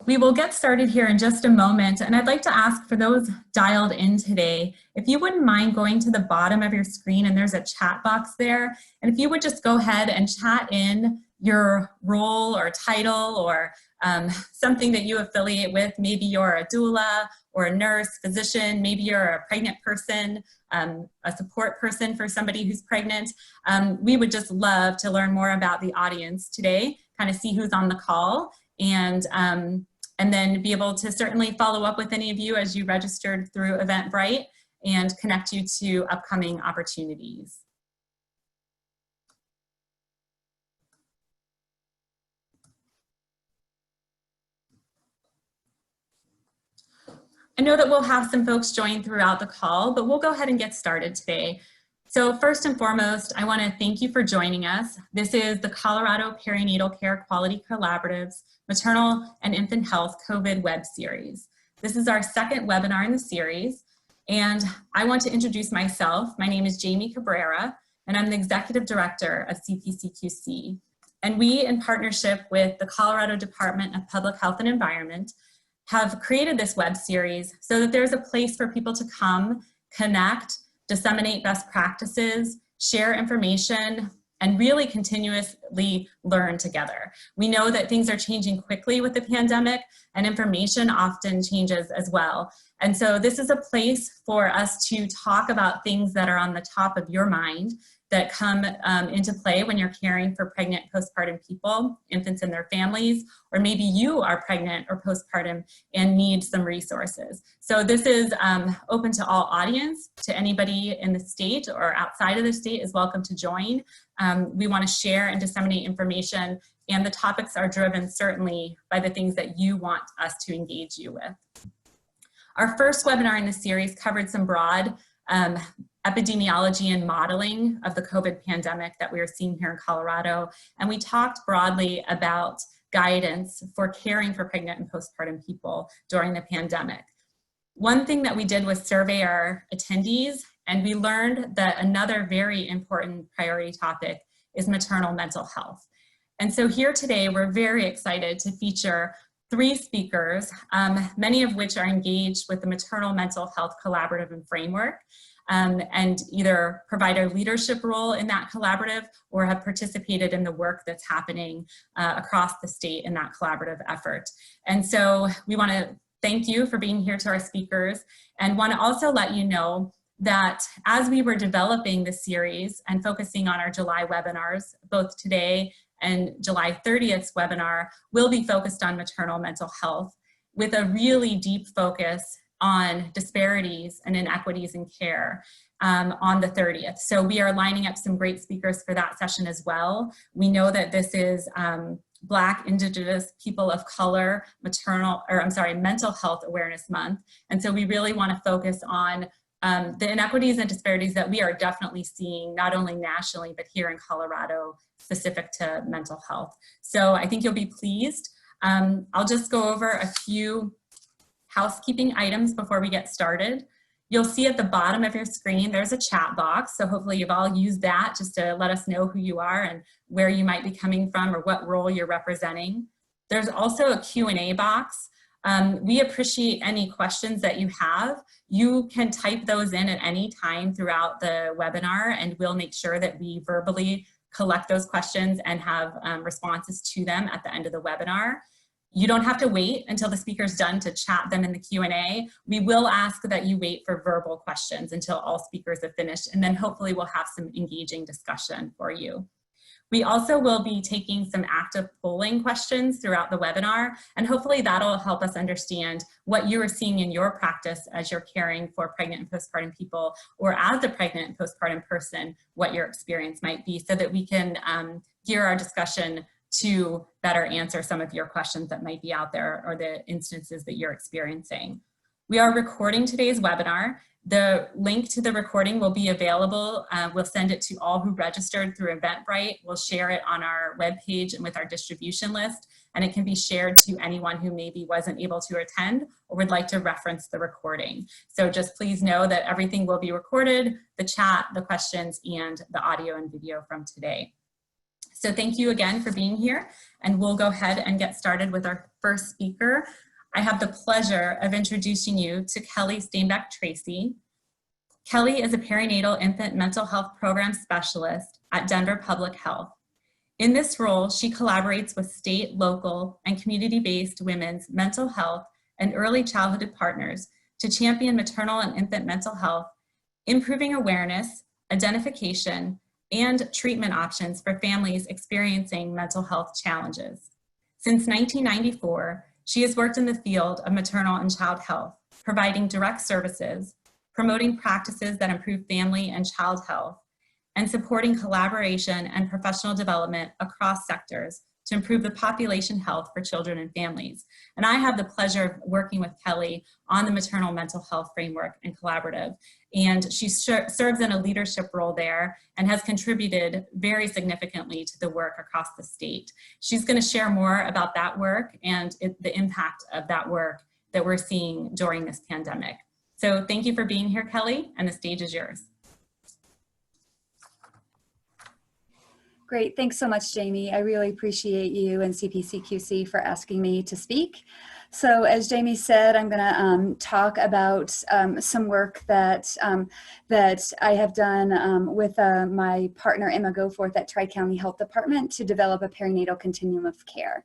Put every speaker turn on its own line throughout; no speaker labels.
We will get started here in just a moment, and I'd like to ask for those dialed in today, if you wouldn't mind going to the bottom of your screen, and there's a chat box there, and if you would just go ahead and chat in your role or title or something that you affiliate with. Maybe you're a doula or a nurse, physician, maybe you're a pregnant person, a support person for somebody who's pregnant. We would just love to learn more about the audience today, kind of see who's on the call, and then be able to certainly follow up with any of you as you registered through Eventbrite and connect you to upcoming opportunities. I know that we'll have some folks join throughout the call, but we'll go ahead and get started today. So first and foremost, I want to thank you for joining us. This is the Colorado Perinatal Care Quality Collaborative's Maternal and Infant Health COVID web series. This is our second webinar in the series, and I want to introduce myself. My name is Jamie Cabrera, and I'm the Executive Director of CPCQC. And we, in partnership with the Colorado Department of Public Health and Environment, have created this web series so that there's a place for people to come, connect, disseminate best practices, share information, and really continuously learn together. We know that things are changing quickly with the pandemic, and information often changes as well. And so this is a place for us to talk about things that are on the top of your mind that come into play when you're caring for pregnant postpartum people, infants and their families, or maybe you are pregnant or postpartum and need some resources. So this is open to all audience, to anybody in the state or outside of the state is welcome to join. We want to share and disseminate information, and the topics are driven certainly by the things that you want us to engage you with. Our first webinar in the series covered some broad epidemiology and modeling of the COVID pandemic that we are seeing here in Colorado. And we talked broadly about guidance for caring for pregnant and postpartum people during the pandemic. One thing that we did was survey our attendees, and we learned that another very important priority topic is maternal mental health. And so here today, we're very excited to feature 3 speakers, many of which are engaged with the Maternal Mental Health Collaborative and Framework, and either provide a leadership role in that collaborative or have participated in the work that's happening across the state in that collaborative effort. And so we want to thank you for being here to our speakers, and want to also let you know that as we were developing the series and focusing on our July webinars, both today and July 30th's webinar will be focused on maternal mental health with a really deep focus on disparities and inequities in care on the 30th. So we are lining up some great speakers for that session as well. We know that this is Black, Indigenous, people of color, mental health awareness month. And so we really want to focus on the inequities and disparities that we are definitely seeing, not only nationally, but here in Colorado, specific to mental health. So I think you'll be pleased. I'll just go over a few housekeeping items before we get started. You'll see at the bottom of your screen, there's a chat box. So hopefully you've all used that just to let us know who you are and where you might be coming from or what role you're representing. There's also a Q&A box. We appreciate any questions that you have. You can type those in at any time throughout the webinar, and we'll make sure that we verbally collect those questions and have responses to them at the end of the webinar. You don't have to wait until the speaker's done to chat them in the Q&A. We will ask that you wait for verbal questions until all speakers have finished, and then hopefully we'll have some engaging discussion for you. We also will be taking some active polling questions throughout the webinar, and hopefully that'll help us understand what you are seeing in your practice as you're caring for pregnant and postpartum people, or as a pregnant and postpartum person, what your experience might be, so that we can gear our discussion to better answer some of your questions that might be out there or the instances that you're experiencing. We are recording today's webinar. The link to the recording will be available. We'll send it to all who registered through Eventbrite. We'll share it on our webpage and with our distribution list, and it can be shared to anyone who maybe wasn't able to attend or would like to reference the recording. So just please know that everything will be recorded, the chat, the questions, and the audio and video from today. So thank you again for being here, and we'll go ahead and get started with our first speaker, I have the pleasure of introducing you to Kelly Steinbeck-Tracy. Kelly is a perinatal infant mental health program specialist at Denver Public Health. In this role, she collaborates with state, local, and community-based women's mental health and early childhood partners to champion maternal and infant mental health, improving awareness, identification, and treatment options for families experiencing mental health challenges. Since 1994, she has worked in the field of maternal and child health, providing direct services, promoting practices that improve family and child health, and supporting collaboration and professional development across sectors to improve the population health for children and families. And I have the pleasure of working with Kelly on the Maternal Mental Health Framework and Collaborative. And she serves in a leadership role there and has contributed very significantly to the work across the state. She's going to share more about that work and the impact of that work that we're seeing during this pandemic. So thank you for being here, Kelly, and the stage is yours.
Great, thanks so much, Jamie. I really appreciate you and CPCQC for asking me to speak. So as Jamie said, I'm gonna talk about some work that I have done with my partner Emma Goforth at Tri-County Health Department to develop a perinatal continuum of care.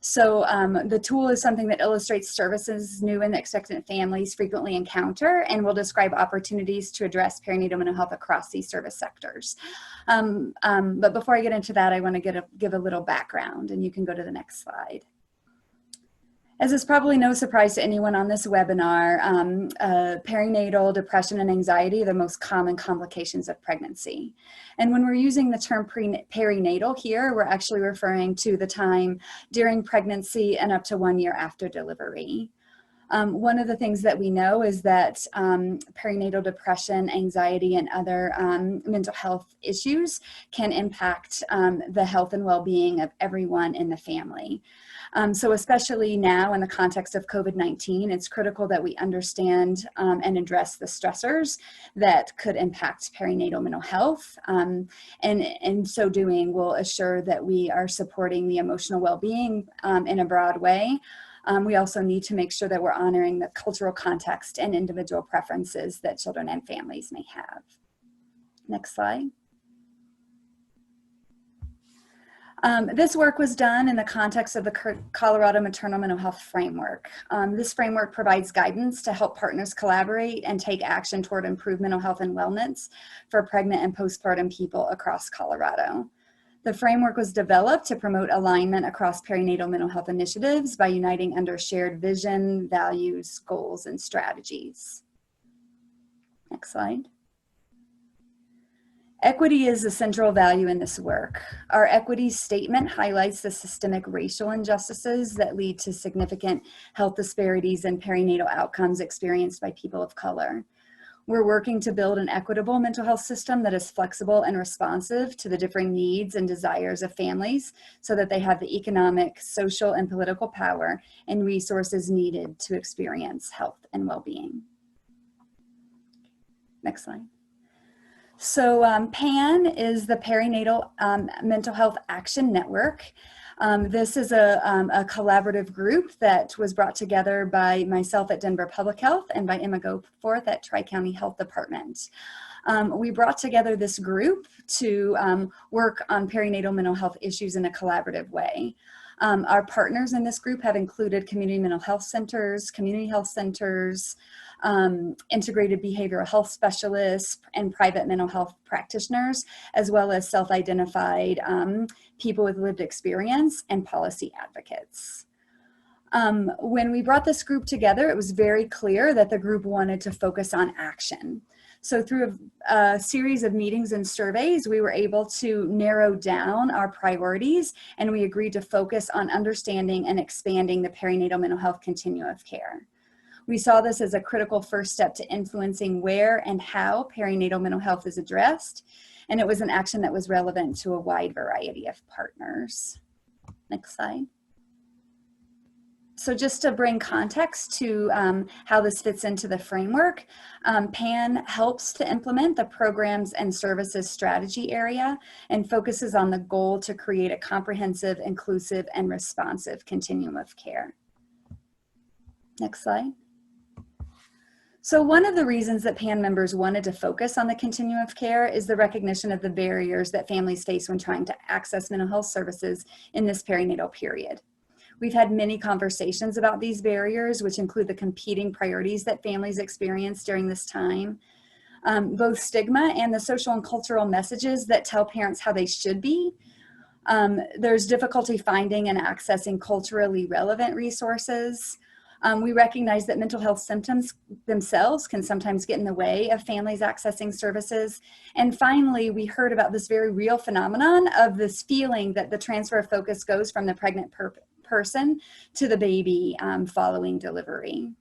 So the tool is something that illustrates services new and expectant families frequently encounter and will describe opportunities to address perinatal mental health across these service sectors. But before I get into that, I want to give a little background, and you can go to the next slide. As is probably no surprise to anyone on this webinar, perinatal depression and anxiety are the most common complications of pregnancy. And when we're using the term perinatal here, we're actually referring to the time during pregnancy and up to 1 year after delivery. One of the things that we know is that perinatal depression, anxiety, and other mental health issues can impact the health and well-being of everyone in the family. So especially now in the context of COVID-19, it's critical that we understand and address the stressors that could impact perinatal mental health. And in so doing, we'll assure that we are supporting the emotional well-being in a broad way. We also need to make sure that we're honoring the cultural context and individual preferences that children and families may have. Next slide. This work was done in the context of the Colorado Maternal Mental Health Framework. This framework provides guidance to help partners collaborate and take action toward improved mental health and wellness for pregnant and postpartum people across Colorado. The framework was developed to promote alignment across perinatal mental health initiatives by uniting under shared vision, values, goals, and strategies. Next slide. Equity is a central value in this work. Our equity statement highlights the systemic racial injustices that lead to significant health disparities and perinatal outcomes experienced by people of color. We're working to build an equitable mental health system that is flexible and responsive to the differing needs and desires of families so that they have the economic, social, and political power and resources needed to experience health and well-being. Next slide. So PAN is the Perinatal Mental Health Action Network. This is a collaborative group that was brought together by myself at Denver Public Health and by Emma Goforth at Tri-County Health Department. We brought together this group to work on perinatal mental health issues in a collaborative way. Our partners in this group have included community mental health centers, community health centers, integrated behavioral health specialists, and private mental health practitioners, as well as self-identified people with lived experience and policy advocates. When we brought this group together, it was very clear that the group wanted to focus on action. So through a series of meetings and surveys, we were able to narrow down our priorities, and we agreed to focus on understanding and expanding the perinatal mental health continuum of care. We saw this as a critical first step to influencing where and how perinatal mental health is addressed, and it was an action that was relevant to a wide variety of partners. Next slide. So just to bring context to how this fits into the framework, PAN helps to implement the programs and services strategy area and focuses on the goal to create a comprehensive, inclusive, and responsive continuum of care. Next slide. So one of the reasons that PAN members wanted to focus on the continuum of care is the recognition of the barriers that families face when trying to access mental health services in this perinatal period. We've had many conversations about these barriers, which include the competing priorities that families experience during this time, both stigma and the social and cultural messages that tell parents how they should be. There's difficulty finding and accessing culturally relevant resources. We recognize that mental health symptoms themselves can sometimes get in the way of families accessing services. And finally, we heard about this very real phenomenon of this feeling that the transfer of focus goes from the pregnant person to the baby following delivery.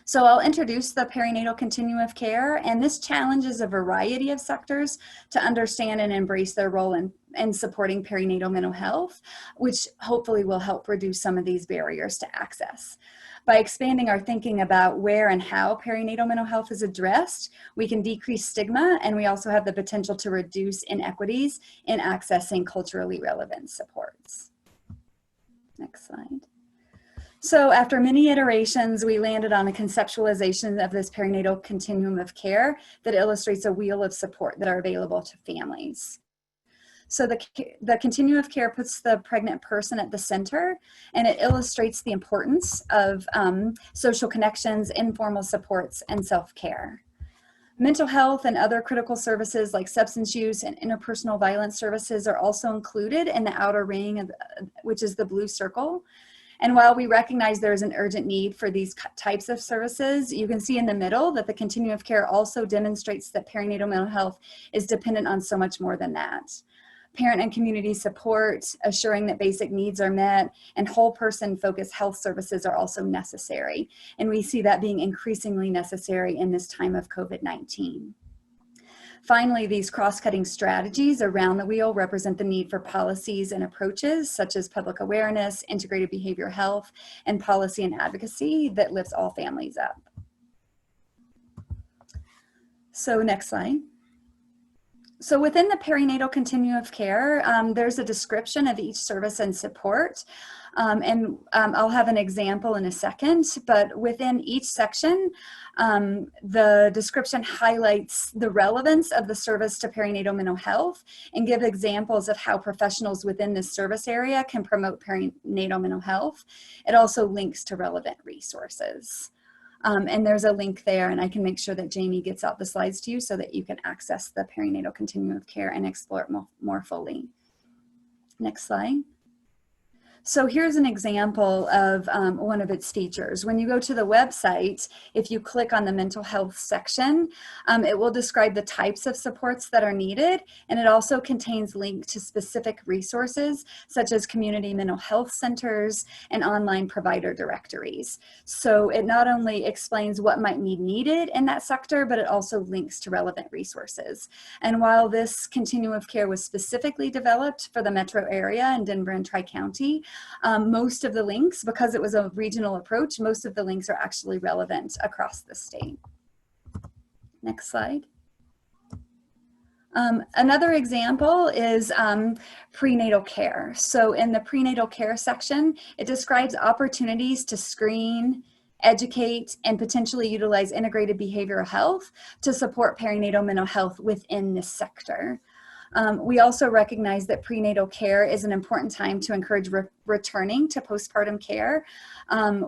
So I'll introduce the perinatal continuum of care, and this challenges a variety of sectors to understand and embrace their role in supporting perinatal mental health, which hopefully will help reduce some of these barriers to access. By expanding our thinking about where and how perinatal mental health is addressed, we can decrease stigma, and we also have the potential to reduce inequities in accessing culturally relevant supports. Next slide. So after many iterations, we landed on a conceptualization of this perinatal continuum of care that illustrates a wheel of support that are available to families. So the continuum of care puts the pregnant person at the center, and it illustrates the importance of social connections, informal supports, and self-care. Mental health and other critical services like substance use and interpersonal violence services are also included in the outer ring, which is the blue circle. And while we recognize there is an urgent need for these types of services, you can see in the middle that the continuum of care also demonstrates that perinatal mental health is dependent on so much more than that. Parent and community support, assuring that basic needs are met, and whole person focused health services are also necessary. And we see that being increasingly necessary in this time of COVID-19. Finally, these cross-cutting strategies around the wheel represent the need for policies and approaches such as public awareness, integrated behavioral health, and policy and advocacy that lifts all families up. So next slide. So within the perinatal continuum of care, there's a description of each service and support. I'll have an example in a second, but within each section, the description highlights the relevance of the service to perinatal mental health and give examples of how professionals within this service area can promote perinatal mental health. It also links to relevant resources. And there's a link there, and I can make sure that Jamie gets out the slides to you so that you can access the perinatal continuum of care and explore it more fully. Next slide. So here's an example of one of its features. When you go to the website, if you click on the mental health section, it will describe the types of supports that are needed, and it also contains links to specific resources such as community mental health centers and online provider directories. So it not only explains what might be needed in that sector, but it also links to relevant resources. And while this continuum of care was specifically developed for the metro area in Denver and Tri-County, most of the links, because it was a regional approach, most of the links are actually relevant across the state. Next slide. Another example is prenatal care. So in the prenatal care section, it describes opportunities to screen, educate, and potentially utilize integrated behavioral health to support perinatal mental health within this sector. We also recognize that prenatal care is an important time to encourage returning to postpartum care,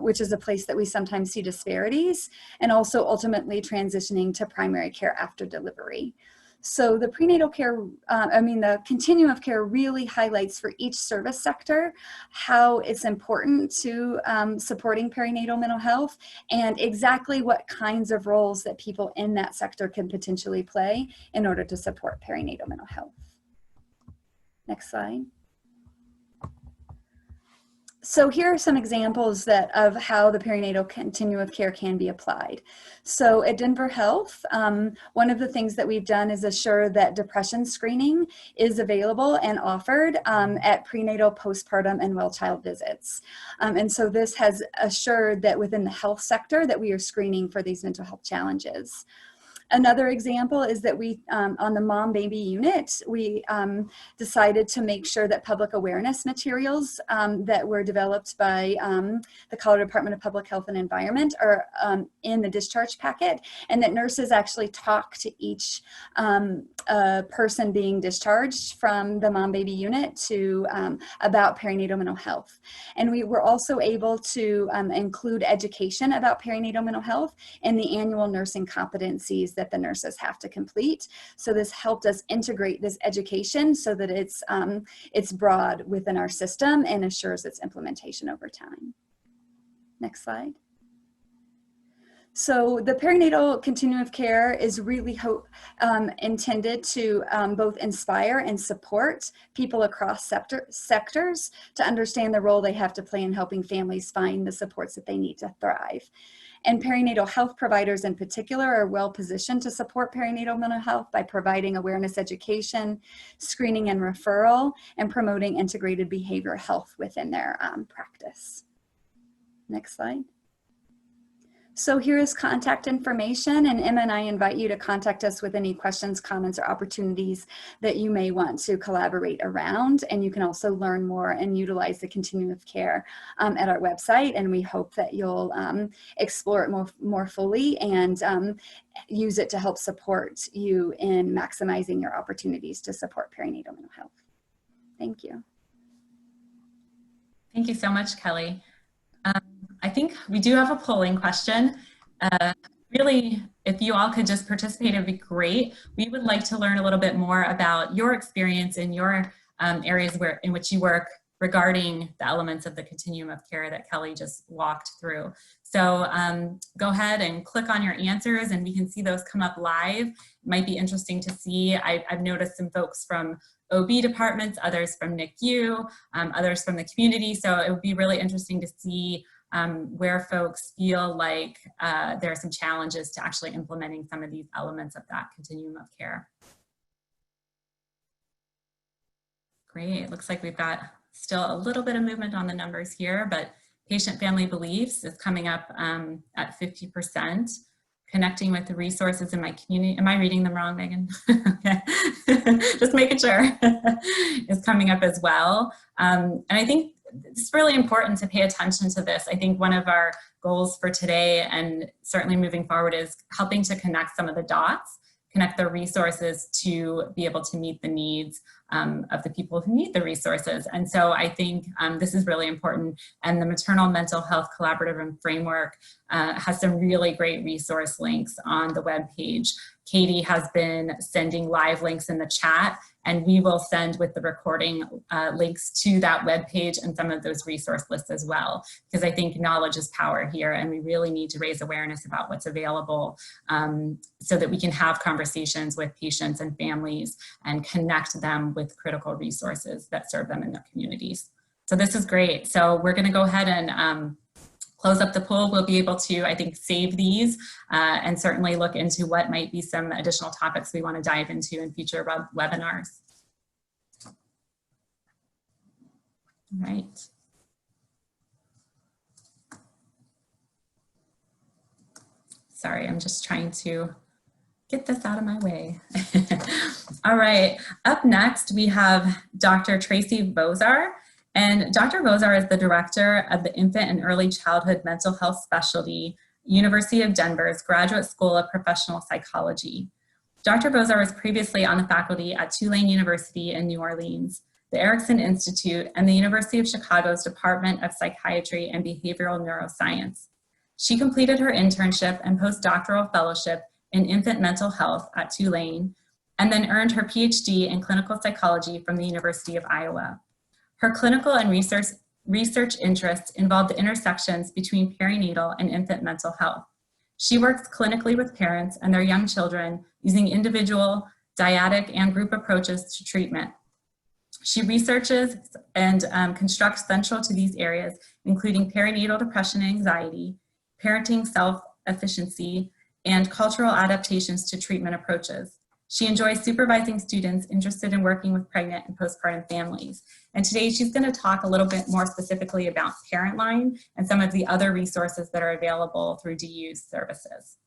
which is a place that we sometimes see disparities, and also ultimately transitioning to primary care after delivery. So the prenatal care, the continuum of care really highlights for each service sector how it's important to supporting perinatal mental health and exactly what kinds of roles that people in that sector can potentially play in order to support perinatal mental health. Next slide. So here are some examples of how the perinatal continuum of care can be applied. So at Denver Health, one of the things that we've done is assure that depression screening is available and offered at prenatal, postpartum, and well child visits. And so this has assured that within the health sector that we are screening for these mental health challenges. Another example is that we, on the mom baby unit, we decided to make sure that public awareness materials that were developed by the Colorado Department of Public Health and Environment are in the discharge packet, and that nurses actually talk to each person being discharged from the mom baby unit to about perinatal mental health. And we were also able to include education about perinatal mental health in the annual nursing competencies that the nurses have to complete. So this helped us integrate this education so that it's broad within our system and assures its implementation over time. Next slide. So the perinatal continuum of care is really intended to both inspire and support people across sectors to understand the role they have to play in helping families find the supports that they need to thrive. And perinatal health providers in particular are well positioned to support perinatal mental health by providing awareness education, screening and referral, and promoting integrated behavioral health within their practice. Next slide. So here is contact information, and Emma and I invite you to contact us with any questions, comments, or opportunities that you may want to collaborate around. And you can also learn more and utilize the continuum of care at our website, and we hope that you'll explore it more fully and use it to help support you in maximizing your opportunities to support perinatal mental health. Thank you.
Thank you so much, Kelly. I think we do have a polling question. Really, if you all could just participate, it'd be great. We would like to learn a little bit more about your experience in your areas in which you work regarding the elements of the continuum of care that Kelly just walked through. So go ahead and click on your answers and we can see those come up live. It might be interesting to see. I've noticed some folks from OB departments, others from NICU, others from the community. So it would be really interesting to see where folks feel like there are some challenges to actually implementing some of these elements of that continuum of care. Great, looks like we've got still a little bit of movement on the numbers here, but patient-family beliefs is coming up at 50%. Connecting with the resources in my community. Am I reading them wrong, Megan? Okay, just making sure. Is coming up as well. And I think it's really important to pay attention to this. I think one of our goals for today and certainly moving forward is helping to connect some of the dots, connect the resources to be able to meet the needs of the people who need the resources. And so I think this is really important. And the Maternal Mental Health Collaborative and Framework has some really great resource links on the webpage. Katie has been sending live links in the chat, and we will send with the recording links to that webpage and some of those resource lists as well, because I think knowledge is power here, and we really need to raise awareness about what's available so that we can have conversations with patients and families and connect them with critical resources that serve them in their communities. So this is great. So we're going to go ahead and close up the poll. We'll be able to, I think, save these and certainly look into what might be some additional topics we want to dive into in future webinars. All right. Sorry, I'm just trying to get this out of my way. All right, up next we have Dr. Tracy Bozar. And Dr. Bozar is the director of the Infant and Early Childhood Mental Health Specialty, University of Denver's Graduate School of Professional Psychology. Dr. Bozar was previously on the faculty at Tulane University in New Orleans, the Erickson Institute, and the University of Chicago's Department of Psychiatry and Behavioral Neuroscience. She completed her internship and postdoctoral fellowship in infant mental health at Tulane, and then earned her PhD in clinical psychology from the University of Iowa. Her clinical and research interests involve the intersections between perinatal and infant mental health. She works clinically with parents and their young children using individual, dyadic, and group approaches to treatment. She researches and constructs central to these areas, including perinatal depression and anxiety, parenting self-efficiency, and cultural adaptations to treatment approaches. She enjoys supervising students interested in working with pregnant and postpartum families. And today she's going to talk a little bit more specifically about ParentLine and some of the other resources that are available through DU's services.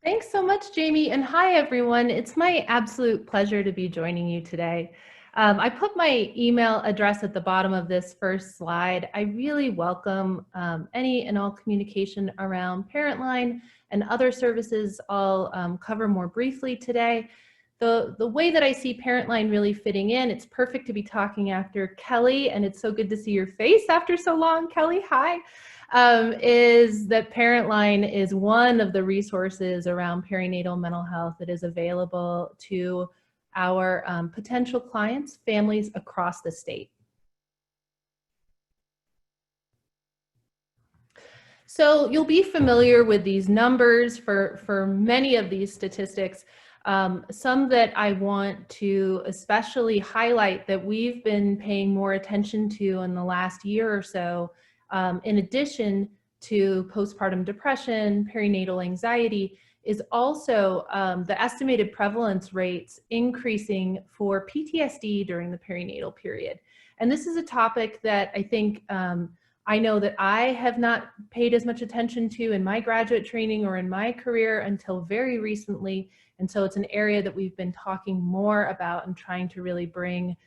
Thanks so much, Jamie, and hi, everyone. It's my absolute pleasure to be joining you today. I put my email address at the bottom of this first slide. I really welcome any and all communication around ParentLine and other services I'll cover more briefly today. The way that I see ParentLine really fitting in, it's perfect to be talking after Kelly, and it's so good to see your face after so long, Kelly, hi. Is that ParentLine is one of the resources around perinatal mental health that is available to our potential clients, families across the state. So you'll be familiar with these numbers for many of these statistics. Some that I want to especially highlight that we've been paying more attention to in the last year or so, in addition to postpartum depression, perinatal anxiety, is also the estimated prevalence rates increasing for PTSD during the perinatal period. And this is a topic that I think I know that I have not paid as much attention to in my graduate training or in my career until very recently. And so it's an area that we've been talking more about and trying to really bring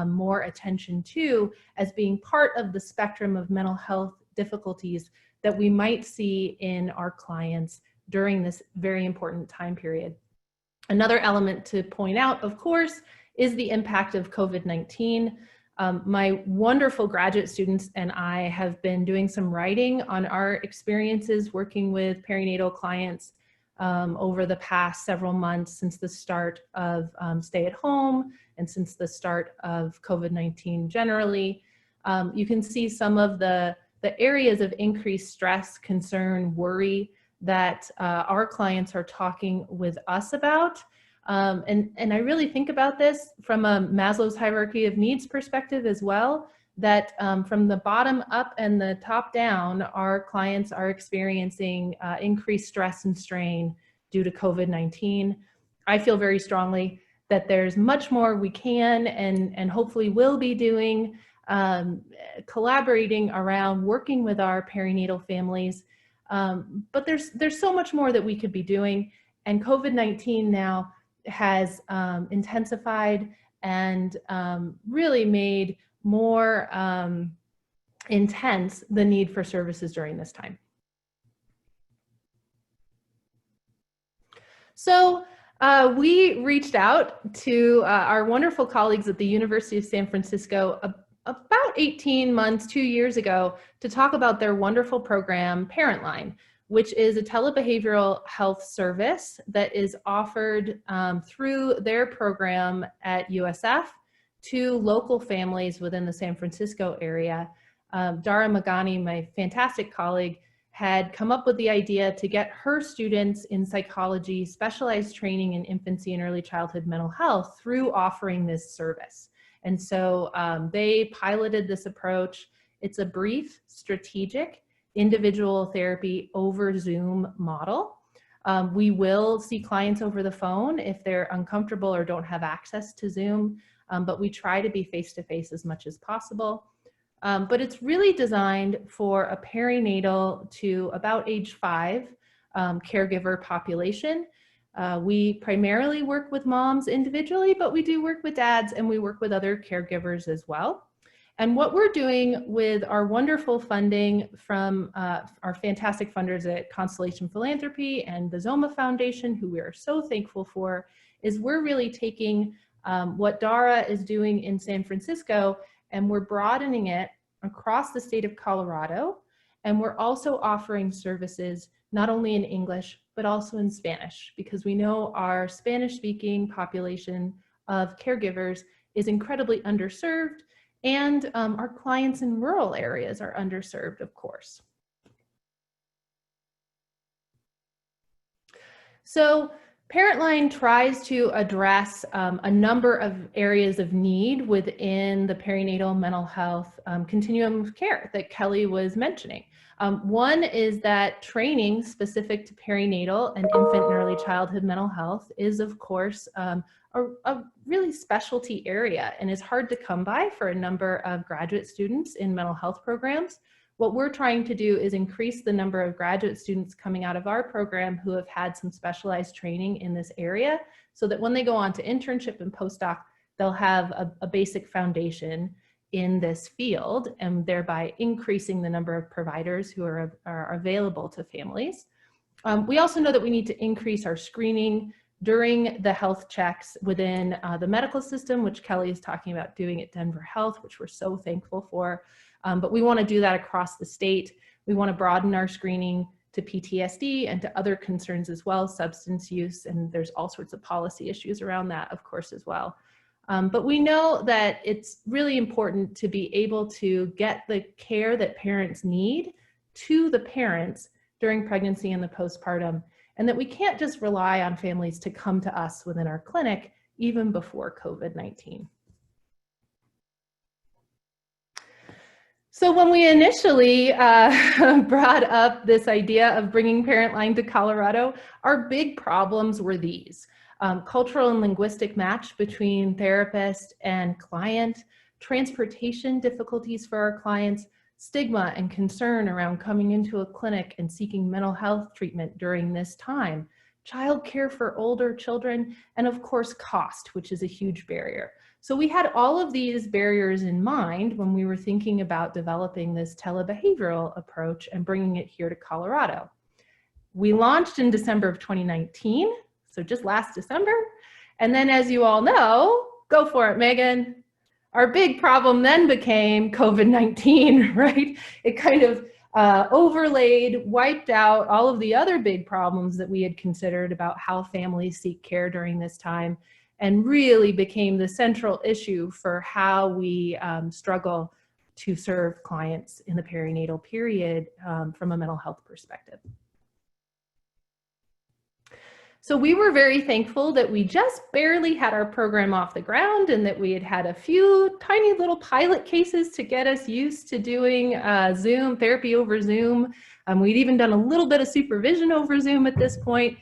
more attention to as being part of the spectrum of mental health difficulties that we might see in our clients during this very important time period. Another element to point out, of course, is the impact of COVID-19. My wonderful graduate students and I have been doing some writing on our experiences working with perinatal clients over the past several months since the start of stay at home and since the start of COVID-19 generally. You can see some of the areas of increased stress, concern, worry that our clients are talking with us about. And I really think about this from a Maslow's hierarchy of needs perspective as well, that from the bottom up and the top down, our clients are experiencing increased stress and strain due to COVID-19. I feel very strongly that there's much more we can and hopefully will be doing, collaborating around working with our perinatal families. But there's so much more that we could be doing, and COVID-19 now has intensified and really made more intense the need for services during this time. So we reached out to our wonderful colleagues at the University of San Francisco about 18 months, 2 years ago, to talk about their wonderful program, ParentLine, which is a telebehavioral health service that is offered through their program at USF to local families within the San Francisco area. Dara Magani, my fantastic colleague, had come up with the idea to get her students in psychology specialized training in infancy and early childhood mental health through offering this service. And so they piloted this approach. It's a brief, strategic, individual therapy over Zoom model. We will see clients over the phone if they're uncomfortable or don't have access to Zoom, but we try to be face-to-face as much as possible. But it's really designed for a perinatal to about age 5 caregiver population. We primarily work with moms individually, but we do work with dads and we work with other caregivers as well. And what we're doing with our wonderful funding from our fantastic funders at Constellation Philanthropy and the Zoma Foundation, who we are so thankful for, is we're really taking what Dara is doing in San Francisco and we're broadening it across the state of Colorado. And we're also offering services not only in English, but also in Spanish, because we know our Spanish-speaking population of caregivers is incredibly underserved, and our clients in rural areas are underserved, of course. So ParentLine tries to address a number of areas of need within the perinatal mental health continuum of care that Kelly was mentioning. One is that training specific to perinatal and infant and early childhood mental health is, of course, a really specialty area and is hard to come by for a number of graduate students in mental health programs. What we're trying to do is increase the number of graduate students coming out of our program who have had some specialized training in this area, so that when they go on to internship and postdoc, they'll have a basic foundation in this field, and thereby increasing the number of providers who are available to families. We also know that we need to increase our screening during the health checks within the medical system, which Kelly is talking about doing at Denver Health, which we're so thankful for. But we want to do that across the state. We want to broaden our screening to PTSD and to other concerns as well, substance use, and there's all sorts of policy issues around that, of course, as well. But we know that it's really important to be able to get the care that parents need to the parents during pregnancy and the postpartum, and that we can't just rely on families to come to us within our clinic, even before COVID-19. So when we initially brought up this idea of bringing ParentLine to Colorado, our big problems were these: cultural and linguistic match between therapist and client, transportation difficulties for our clients, stigma and concern around coming into a clinic and seeking mental health treatment during this time, childcare for older children, and of course cost, which is a huge barrier. So we had all of these barriers in mind when we were thinking about developing this telebehavioral approach and bringing it here to Colorado. We launched in December of 2019, so just last December. And then, as you all know, go for it, Megan. Our big problem then became COVID-19, right? It kind of overlaid, wiped out all of the other big problems that we had considered about how families seek care during this time, and really became the central issue for how we struggle to serve clients in the perinatal period from a mental health perspective. So we were very thankful that we just barely had our program off the ground, and that we had had a few tiny little pilot cases to get us used to doing Zoom therapy over Zoom. We'd even done a little bit of supervision over Zoom at this point.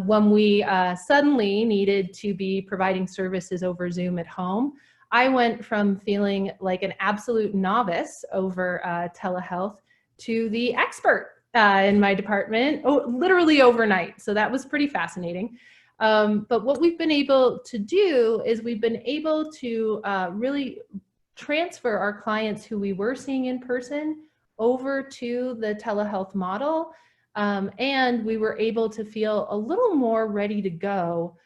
When we suddenly needed to be providing services over Zoom at home, I went from feeling like an absolute novice over telehealth to the expert in my department, literally overnight. So that was pretty fascinating. But what we've been able to do is we've been able to really transfer our clients who we were seeing in person over to the telehealth model. And we were able to feel a little more ready to go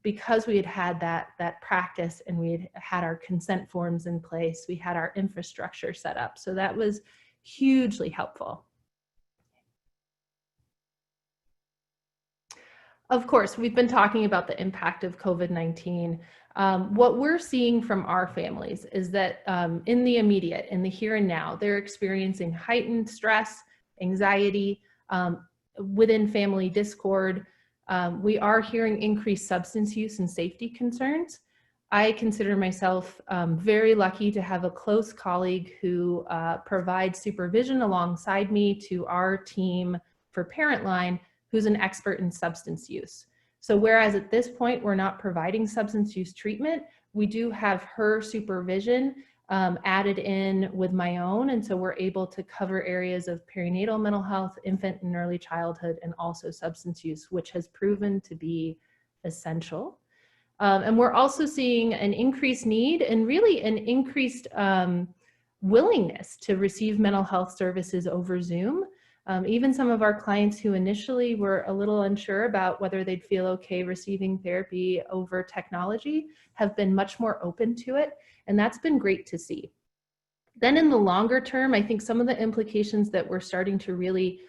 because we had had that practice, and we had had our consent forms in place. We had our infrastructure set up. So that was hugely helpful. Of course, we've been talking about the impact of COVID-19. What we're seeing from our families is that in the immediate, in the here and now, they're experiencing heightened stress, anxiety, within family discord. We are hearing increased substance use and safety concerns. I consider myself very lucky to have a close colleague who provides supervision alongside me to our team for ParentLine, who's an expert in substance use. So whereas at this point we're not providing substance use treatment, we do have her supervision added in with my own, and so we're able to cover areas of perinatal mental health, infant and early childhood, and also substance use, which has proven to be essential. And we're also seeing an increased need and really an increased willingness to receive mental health services over Zoom. Even some of our clients who initially were a little unsure about whether they'd feel okay receiving therapy over technology have been much more open to it, and that's been great to see. Then in the longer term, I think some of the implications that we're starting to really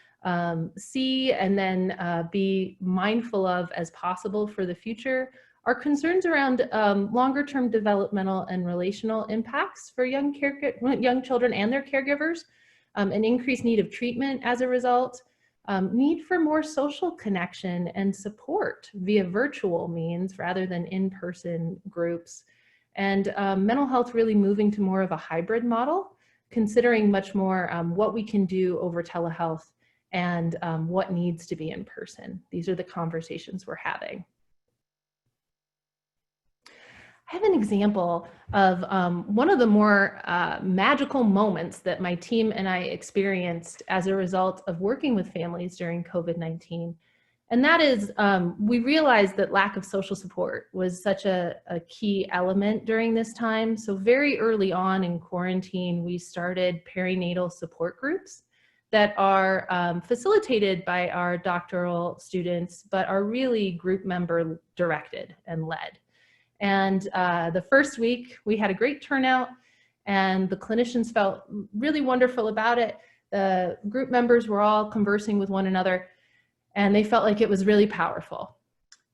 see and then be mindful of as possible for the future are concerns around longer term developmental and relational impacts for young children and their caregivers, an increased need of treatment as a result, need for more social connection and support via virtual means rather than in-person groups, and mental health really moving to more of a hybrid model, considering much more what we can do over telehealth and what needs to be in person. These are the conversations we're having. I have an example of one of the more magical moments that my team and I experienced as a result of working with families during COVID-19. And that is, we realized that lack of social support was such a key element during this time. So very early on in quarantine, we started perinatal support groups that are facilitated by our doctoral students, but are really group member directed and led. And the first week we had a great turnout and the clinicians felt really wonderful about it. The group members were all conversing with one another and they felt like it was really powerful.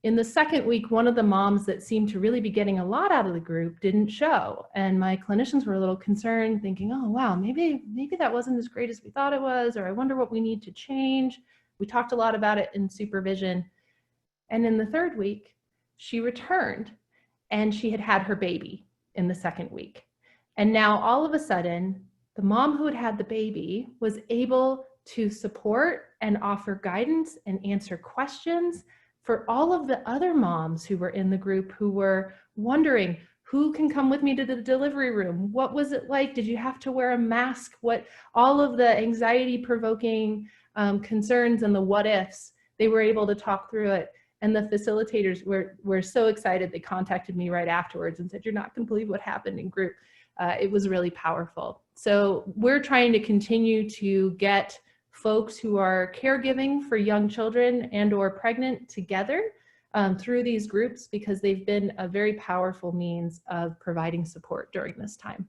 In the second week, one of the moms that seemed to really be getting a lot out of the group didn't show. And my clinicians were a little concerned, thinking, oh, wow, maybe that wasn't as great as we thought it was, or I wonder what we need to change. We talked a lot about it in supervision. And in the third week, she returned and she had had her baby in the second week. And now all of a sudden, the mom who had had the baby was able to support and offer guidance and answer questions for all of the other moms who were in the group who were wondering, who can come with me to the delivery room? What was it like? Did you have to wear a mask? What, all of the anxiety provoking concerns and the what ifs, they were able to talk through it. And the facilitators were so excited. They contacted me right afterwards and said, you're not gonna believe what happened in group. It was really powerful. So we're trying to continue to get folks who are caregiving for young children and or pregnant together through these groups, because they've been a very powerful means of providing support during this time.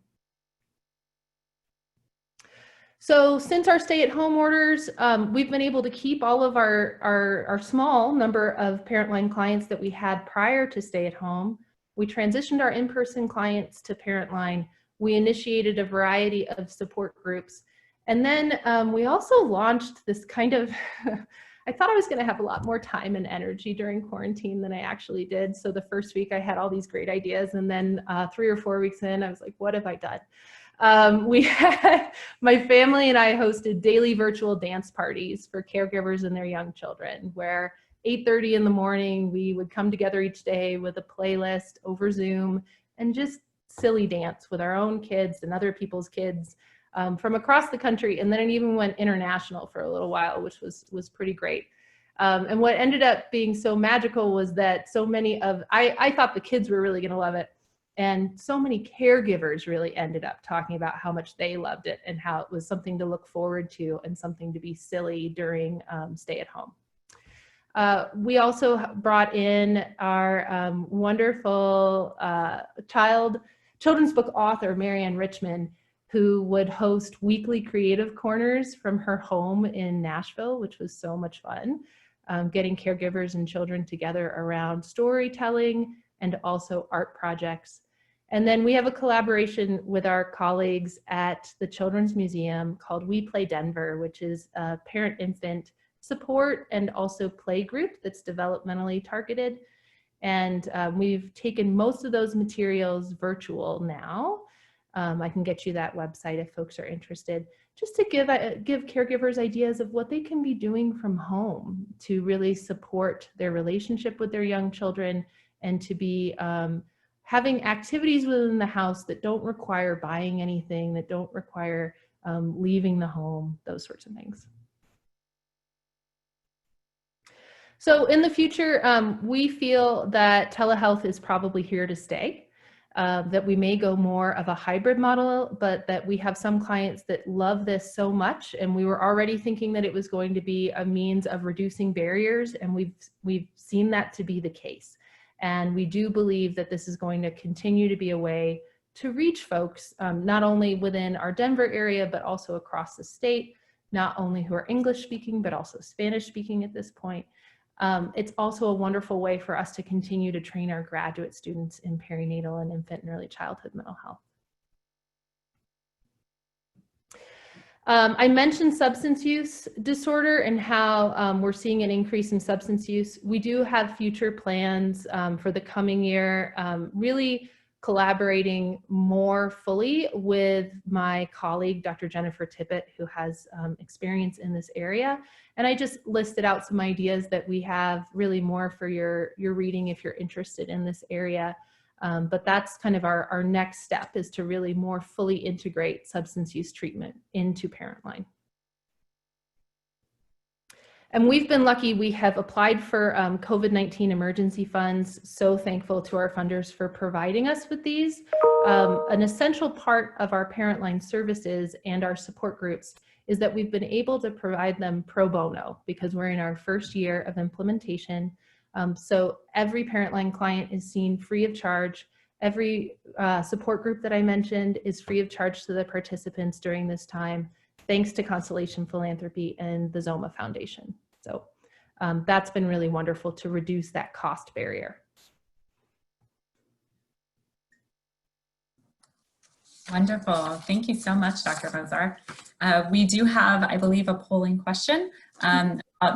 So since our stay-at-home orders, we've been able to keep all of our small number of Parent Line clients that we had prior to stay-at-home. We transitioned our in-person clients to Parent Line. We initiated a variety of support groups. And then we also launched this kind of, I thought I was gonna have a lot more time and energy during quarantine than I actually did. So the first week I had all these great ideas, and then 3 or 4 weeks in, I was like, what have I done? We had, my family and I hosted daily virtual dance parties for caregivers and their young children, where 8:30 in the morning, we would come together each day with a playlist over Zoom and just silly dance with our own kids and other people's kids from across the country. And then it even went international for a little while, which was pretty great. And what ended up being so magical was that so many of, I thought the kids were really gonna love it. And so many caregivers really ended up talking about how much they loved it and how it was something to look forward to and something to be silly during stay at home. We also brought in our wonderful children's book author, Marianne Richmond, who would host weekly creative corners from her home in Nashville, which was so much fun, getting caregivers and children together around storytelling and also art projects. And then we have a collaboration with our colleagues at the Children's Museum called We Play Denver, which is a parent-infant support and also play group that's developmentally targeted. And we've taken most of those materials virtual now. I can get you that website if folks are interested, just to give caregivers ideas of what they can be doing from home to really support their relationship with their young children and to be having activities within the house that don't require buying anything, that don't require leaving the home, those sorts of things. So in the future, we feel that telehealth is probably here to stay, that we may go more of a hybrid model, but that we have some clients that love this so much, and we were already thinking that it was going to be a means of reducing barriers, and we've seen that to be the case. And we do believe that this is going to continue to be a way to reach folks, not only within our Denver area, but also across the state, not only who are English speaking, but also Spanish speaking at this point. It's also a wonderful way for us to continue to train our graduate students in perinatal and infant and early childhood mental health. I mentioned substance use disorder and how we're seeing an increase in substance use. We do have future plans for the coming year, really collaborating more fully with my colleague, Dr. Jennifer Tippett, who has experience in this area. And I just listed out some ideas that we have really more for your reading if you're interested in this area. But that's kind of our next step, is to really more fully integrate substance use treatment into ParentLine. And we've been lucky. We have applied for COVID-19 emergency funds. So thankful to our funders for providing us with these. An essential part of our ParentLine services and our support groups is that we've been able to provide them pro bono because we're in our first year of implementation. So every ParentLine client is seen free of charge. Every support group that I mentioned is free of charge to the participants during this time, thanks to Constellation Philanthropy and the Zoma Foundation. So that's been really wonderful to reduce that cost barrier.
Wonderful. Thank you so much, Dr. Bozar. We do have, I believe, a polling question.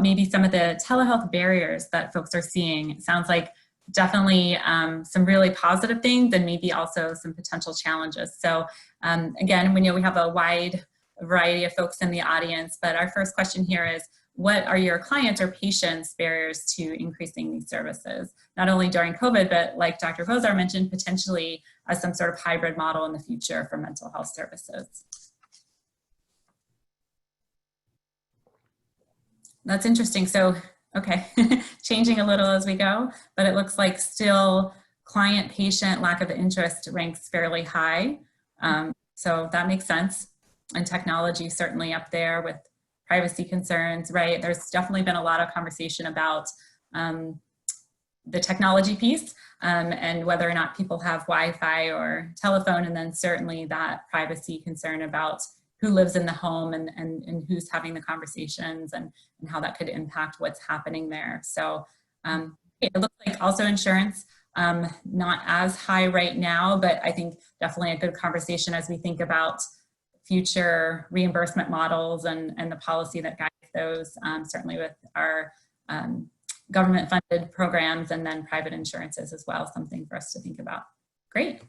Maybe some of the telehealth barriers that folks are seeing. It sounds like definitely some really positive things and maybe also some potential challenges. So again, we know we have a wide variety of folks in the audience, but our first question here is, what are your clients or patients' barriers to increasing these services? Not only during COVID, but like Dr. Bozar mentioned, potentially as some sort of hybrid model in the future for mental health services. That's interesting. So, okay, changing a little as we go, but it looks like still client-patient lack of interest ranks fairly high. So that makes sense. And technology certainly up there with privacy concerns, right? There's definitely been a lot of conversation about the technology piece and whether or not people have Wi-Fi or telephone, and then certainly that privacy concern about who lives in the home and who's having the conversations and how that could impact what's happening there. So it looks like also insurance, not as high right now, but I think definitely a good conversation as we think about future reimbursement models and the policy that guides those, certainly with our government funded programs and then private insurances as well, something for us to think about. Great.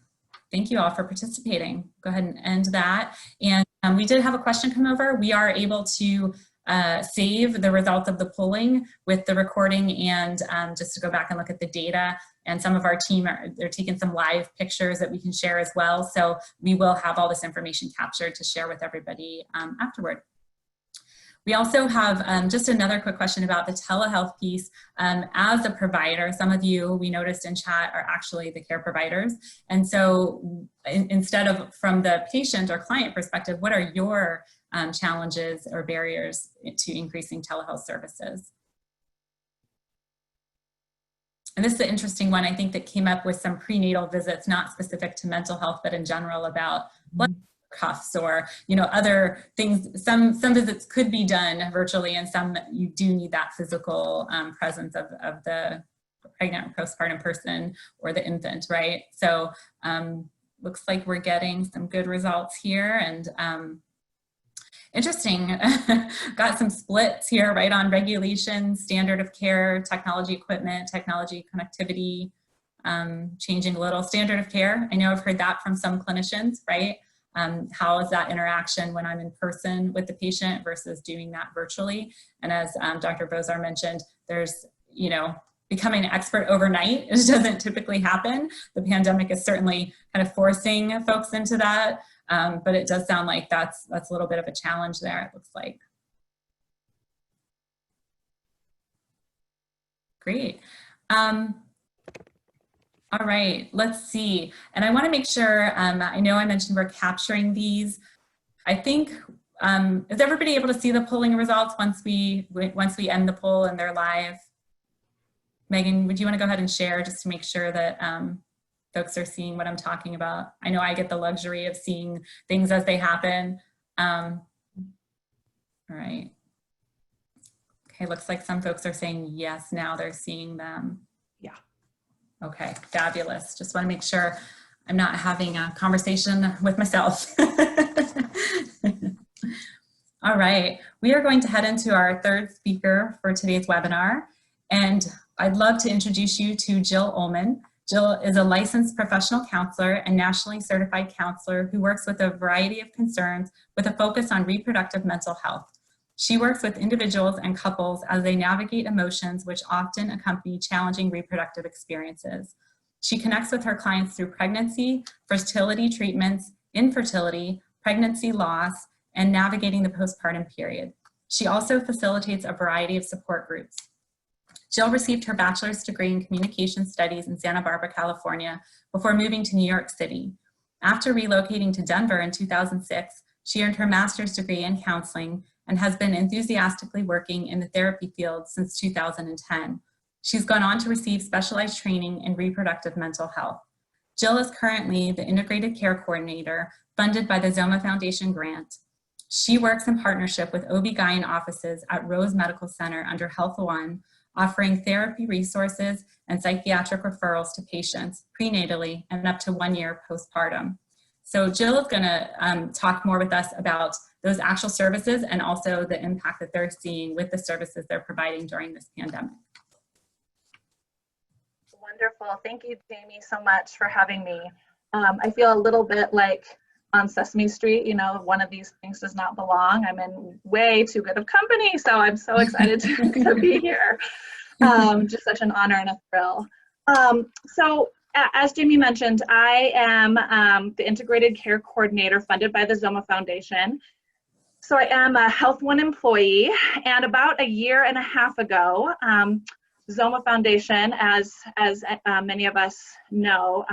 Thank you all for participating. Go ahead and end that. And we did have a question come over. We are able to save the results of the polling with the recording and just to go back and look at the data. And some of our team, they're taking some live pictures that we can share as well. So we will have all this information captured to share with everybody afterward. We also have just another quick question about the telehealth piece. As a provider, some of you we noticed in chat are actually the care providers. And so instead of from the patient or client perspective, what are your challenges or barriers to increasing telehealth services? And this is an interesting one, I think, that came up with some prenatal visits, not specific to mental health, but in general about blood cuffs or, you know, other things. Some visits could be done virtually, and some you do need that physical presence of the pregnant or postpartum person or the infant, right? So looks like we're getting some good results here, and interesting, got some splits here, right, on regulation, standard of care, technology equipment, technology connectivity, changing a little. Standard of care, I know I've heard that from some clinicians, right? How is that interaction when I'm in person with the patient versus doing that virtually? And as Dr. Bozar mentioned, there's, you know, becoming an expert overnight. It doesn't typically happen. The pandemic is certainly kind of forcing folks into that. But it does sound like that's a little bit of a challenge there, it looks like. Great. All right, let's see. And I want to make sure, I know I mentioned we're capturing these. I think, is everybody able to see the polling results once we end the poll and they're live? Megan, would you want to go ahead and share just to make sure that folks are seeing what I'm talking about? I know I get the luxury of seeing things as they happen. All right. Okay, looks like some folks are saying yes, now they're seeing them.
Yeah.
Okay, fabulous. Just want to make sure I'm not having a conversation with myself. All right, we are going to head into our third speaker for today's webinar, and I'd love to introduce you to Jill Ullman. Jill is a licensed professional counselor and nationally certified counselor who works with a variety of concerns with a focus on reproductive mental health. She works with individuals and couples as they navigate emotions which often accompany challenging reproductive experiences. She connects with her clients through pregnancy, fertility treatments, infertility, pregnancy loss, and navigating the postpartum period. She also facilitates a variety of support groups. Jill received her bachelor's degree in communication studies in Santa Barbara, California, before moving to New York City. After relocating to Denver in 2006, she earned her master's degree in counseling and has been enthusiastically working in the therapy field since 2010. She's gone on to receive specialized training in reproductive mental health. Jill is currently the Integrated Care Coordinator funded by the Zoma Foundation grant. She works in partnership with OB-GYN offices at Rose Medical Center under Health One, offering therapy resources and psychiatric referrals to patients prenatally and up to 1 year postpartum. So Jill is gonna talk more with us about those actual services and also the impact that they're seeing with the services they're providing during this pandemic.
Wonderful. Thank you, Jamie, so much for having me. I feel a little bit like on Sesame Street, you know, one of these things does not belong. I'm in way too good of company, so I'm so excited to be here. Just such an honor and a thrill. So as Jamie mentioned, I am the Integrated Care Coordinator funded by the Zoma Foundation. So I am a Health One employee, and about 1.5 years ago, Zoma Foundation, as many of us know,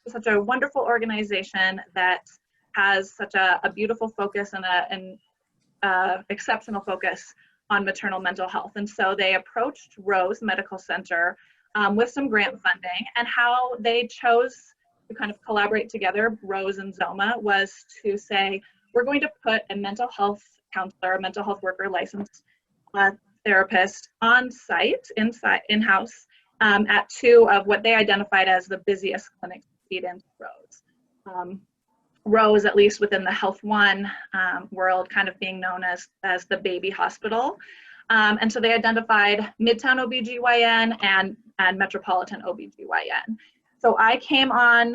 is such a wonderful organization that has such a beautiful focus and an exceptional focus on maternal mental health. And so they approached Rose Medical Center with some grant funding, and how they chose to kind of collaborate together, Rose and Zoma, was to say, we're going to put a mental health counselor, a mental health worker licensed therapist on site, in-house, at 2 of what they identified as the busiest clinics to feed into Rose. Rose, at least within the Health One world, kind of being known as the baby hospital. And so they identified Midtown OBGYN and Metropolitan OBGYN. So I came on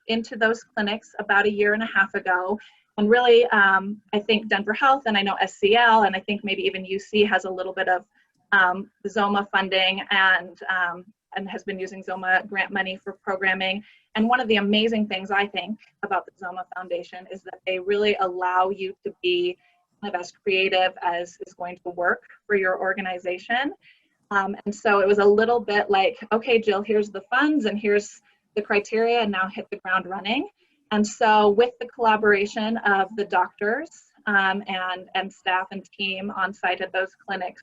into those clinics about 1.5 years ago. And really, I think Denver Health, and I know SCL, and I think maybe even UC has a little bit of Zoma funding and has been using Zoma grant money for programming. And one of the amazing things I think about the Zoma Foundation is that they really allow you to be kind of as creative as is going to work for your organization. And so it was a little bit like, okay, Jill, here's the funds and here's the criteria, and now hit the ground running. And so with the collaboration of the doctors and staff and team on site at those clinics,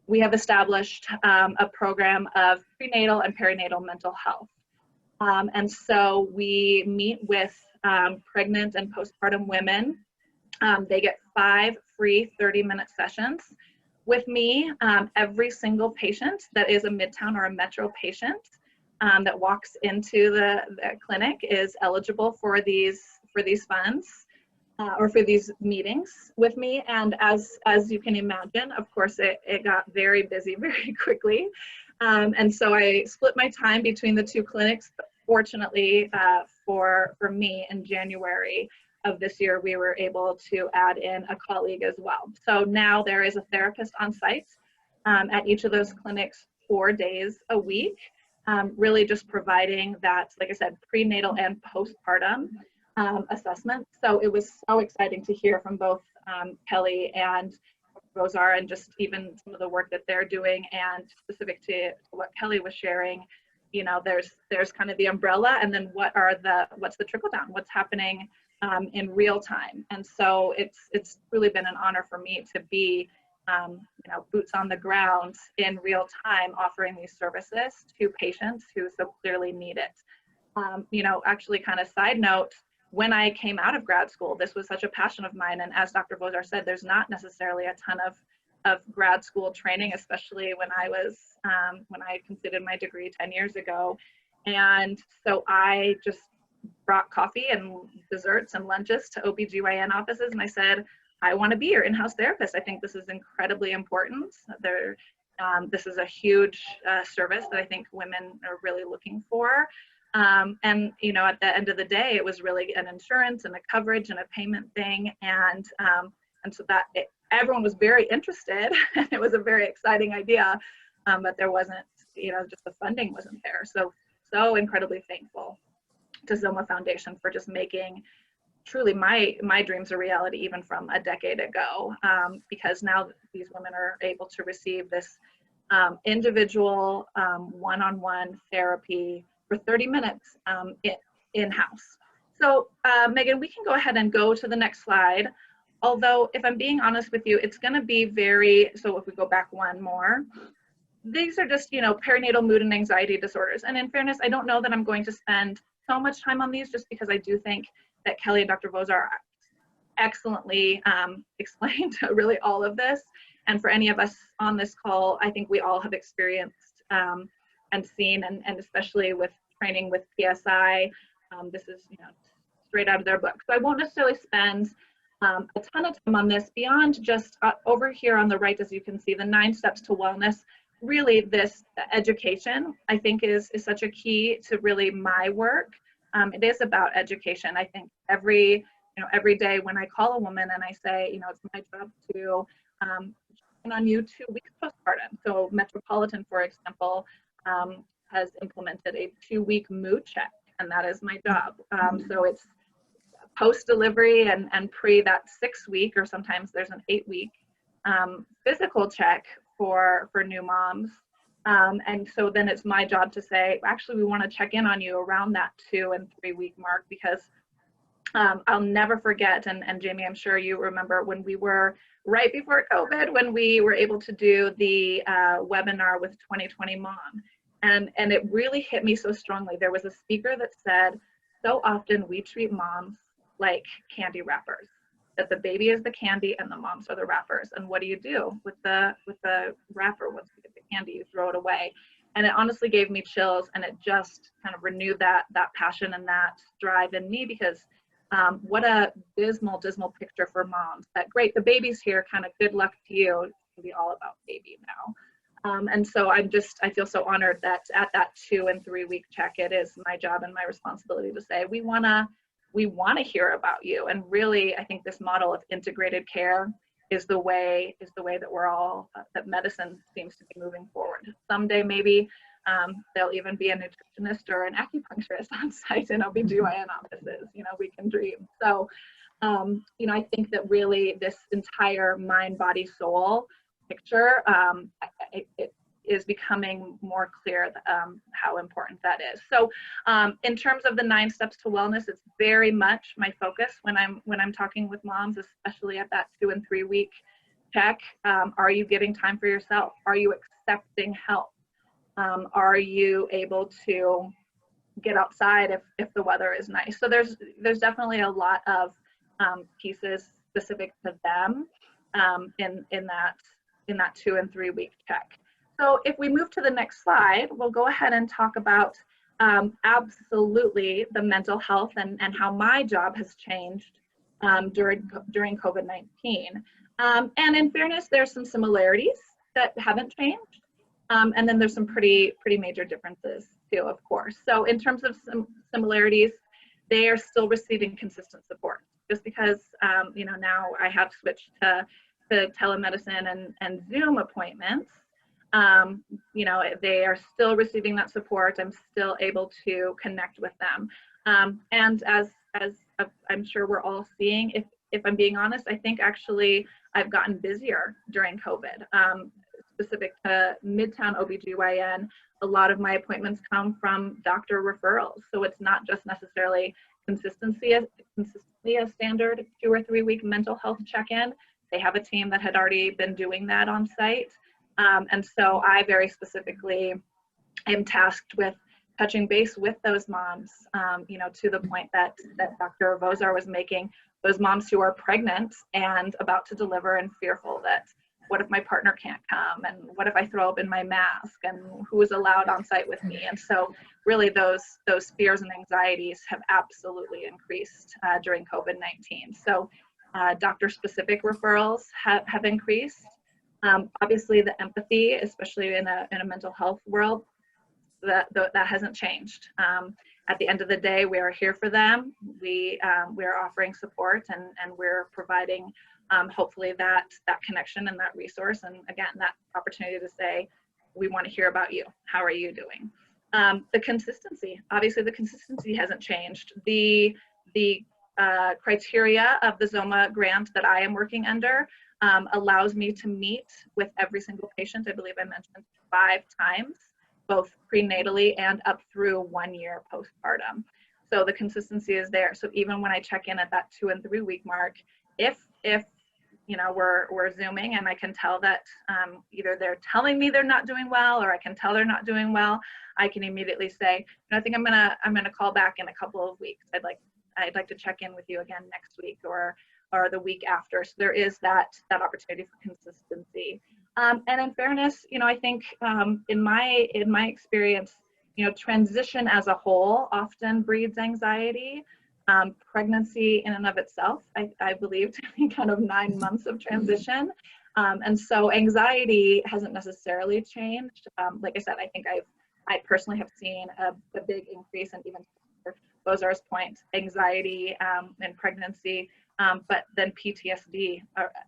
we have established a program of prenatal and perinatal mental health. And so we meet with pregnant and postpartum women. They get 5 free 30-minute sessions with me. Every single patient that is a Midtown or a Metro patient that walks into the clinic is eligible for these funds or for these meetings with me. And as you can imagine, of course, it got very busy very quickly. And so I split my time between the 2 clinics. But fortunately for me, in January of this year, we were able to add in a colleague as well. So now there is a therapist on site at each of those clinics 4 days a week. Really just providing that, like I said, prenatal and postpartum assessment. So it was so exciting to hear from both Kelly and Rosar, and just even some of the work that they're doing, and specific to what Kelly was sharing. You know, there's kind of the umbrella, and then what's the trickle down, what's happening in real time. And so it's really been an honor for me to be boots on the ground in real time, offering these services to patients who so clearly need it. Actually, kind of side note, when I came out of grad school, this was such a passion of mine. And as Dr. Vozar said, there's not necessarily a ton of grad school training, especially when I completed my degree 10 years ago. And so I just brought coffee and desserts and lunches to OBGYN offices, and I said, I want to be your in-house therapist. I think this is incredibly important. This is a huge service that I think women are really looking for. And, you know, at the end of the day, it was really an insurance and a coverage and a payment thing. And so everyone was very interested, and it was a very exciting idea, but there wasn't, you know, just the funding wasn't there. So incredibly thankful to Zoma Foundation for just making truly my dreams a reality, even from a decade ago, because now these women are able to receive this individual one-on-one therapy for 30 minutes in-house. So Megan, we can go ahead and go to the next slide. Although, if I'm being honest with you, it's going to be so if we go back one more, these are just, you know, perinatal mood and anxiety disorders. And in fairness, I don't know that I'm going to spend so much time on these, just because I do think that Kelly and Dr. Vozar excellently explained really all of this. And for any of us on this call, I think we all have experienced and seen, and especially with training with PSI, this is, you know, straight out of their book. So I won't necessarily spend a ton of time on this beyond just over here on the right, as you can see, the 9 steps to wellness. Really, this education, I think, is such a key to really my work. It is about education. I think every day when I call a woman and I say, you know, it's my job to check on you 2 weeks postpartum. So Metropolitan, for example, has implemented a 2-week mood check, and that is my job. So it's post-delivery and pre that 6-week, or sometimes there's an 8-week physical check for new moms. And so then it's my job to say, actually, we want to check in on you around that 2 and 3 week mark, because I'll never forget, and Jamie, I'm sure you remember, when we were right before COVID, when we were able to do the webinar with 2020 Mom. And it really hit me so strongly. There was a speaker that said, so often we treat moms like candy wrappers, that the baby is the candy and the moms are the wrappers. And what do you do with the wrapper? Once you get the candy, you throw it away. And it honestly gave me chills, and it just kind of renewed that passion and that drive in me, because what a dismal picture for moms. That great, the baby's here, kind of good luck to you. It's gonna be all about baby now. And so I feel so honored that at that 2 and 3 week check, it is my job and my responsibility to say, we wanna hear about you. And really, I think this model of integrated care is the way that we're all, that medicine seems to be moving forward. Someday maybe there'll even be a nutritionist or an acupuncturist on site in OB/GYN offices. You know, we can dream. So, you know, I think that really this entire mind, body, soul picture, it is becoming more clear how important that is. So in terms of the 9 steps to wellness, it's very much my focus when I'm talking with moms, especially at that 2 and 3 week check. Are you getting time for yourself? Are you accepting help? Are you able to get outside if the weather is nice? So there's definitely a lot of pieces specific to them in that 2 and 3 week check. So if we move to the next slide, we'll go ahead and talk about absolutely the mental health and how my job has changed during COVID-19. And in fairness, there's some similarities that haven't changed. And then there's some pretty major differences too, of course. So in terms of some similarities, they are still receiving consistent support. Just because you know, now I have switched to telemedicine and Zoom appointments, you know, they are still receiving that support. I'm still able to connect with them. And as I'm sure we're all seeing, if I'm being honest, I think actually I've gotten busier during COVID. Specific to Midtown OB/GYN, a lot of my appointments come from doctor referrals. So it's not just necessarily consistently a standard 2 or 3 week mental health check-in. They have a team that had already been doing that on site. And so I very specifically am tasked with touching base with those moms, you know, to the point that Dr. Vozar was making, those moms who are pregnant and about to deliver and fearful that, what if my partner can't come? And what if I throw up in my mask? And who is allowed on site with me? And so really those fears and anxieties have absolutely increased during COVID-19. So doctor-specific referrals have increased. Obviously, the empathy, especially in a mental health world, that hasn't changed. At the end of the day, we are here for them. We are offering support, and we're providing hopefully that connection and that resource, and again, that opportunity to say, we want to hear about you. How are you doing? The consistency, obviously the consistency hasn't changed. The criteria of the ZOMA grant that I am working under allows me to meet with every single patient. I believe I mentioned 5 times, both prenatally and up through 1 year postpartum. So the consistency is there. So even when I check in at that 2 and 3 week mark, if you know, we're Zooming and I can tell that either they're telling me they're not doing well, or I can tell they're not doing well, I can immediately say, I think I'm gonna call back in a couple of weeks. I'd like to check in with you again next week or the week after. So there is that opportunity for consistency. And in fairness, you know, I think in my experience, you know, transition as a whole often breeds anxiety. Pregnancy in and of itself, I believe, to be kind of 9 months of transition. And so anxiety hasn't necessarily changed. Like I said, I think I personally have seen a big increase, and even Bozar's point, anxiety in pregnancy, but then PTSD,